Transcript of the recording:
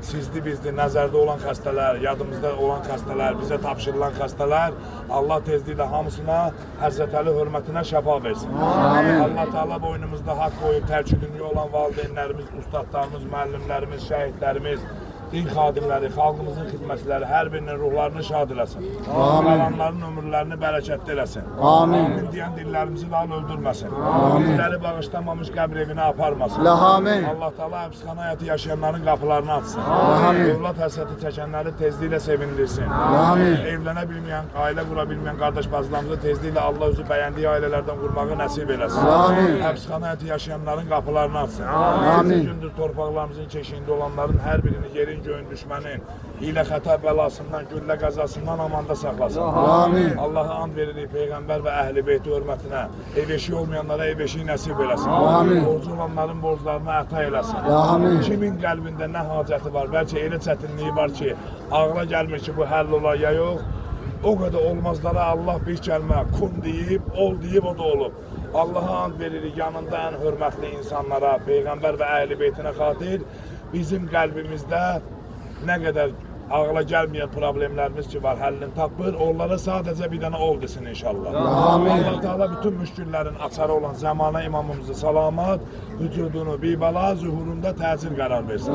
sizli bizli nəzərdə olan xəstələr, yadımızda olan xəstələr, bizə tapşırılan xəstələr Allah tezliklə hamısına Həzrət Əli hörmətinə şəfa versin. Allah Teala boynumuzda haqq qoyub tərk dünya olan valideynlərimiz, ustadlarımız, müəllimlərimiz, şəhidlərimiz, din xadimləri, xalqımızın xidmətçiləri hər birinin ruhlarını şad eləsin. Qalanların ömürlərini bərəkətli eləsin. Amin deyən dillərimizi daha öldürməsin. Bizləri bağışlamamış qəbr evinə aparmasın. Allah Teala həbsxana həyatı yaşayanların qapılarını açsın. Övlad həsrəti çəkənləri tezliklə sevindirsin. Evlənə bilməyən, ailə qura bilməyən qardaş bacılarımızı tezliklə Allah özü bəyəndiyi ailələrdən qurmağı nəsib eləsin. Həbsxana həyatı yaşayanların qapılarını açsın. Gecə gündüz torpaqlarımızın keşiyində olanların hər birini yerin göyün düşmənin, hilə xəta bəlasından, güllə qəzasından amanda saxlasın. Allah'a and veririk Peyğəmbər və Əhl-i Beyti hörmətinə. Ev eşiği olmayanlara ev eşiği nəsib eləsin. Borcu olanların borclarına əta eləsin. Kimin qəlbində nə hacəti var, bəlkə elə çətinliyi var ki, ağla gəlmir ki, bu həll olar ya yox. O qədər olmazlara Allah bir kəlmə kun deyib, ol deyib, o da olub. Allah'a and veririk yanında ən hörmətli insanlara, Peyğəmbər və Əhl-i Beytinə xatir bizim qəlbimizdə nə qədər ağla gəlməyən problemlərimiz ki var, həllini tapır, onlara sadəcə bir dənə ol desin inşallah. Allah Teala bütün müşküllərin açarı olan zamana imamımızı salamat, vücudunu bibala, zuhurunda təcil qərar versin.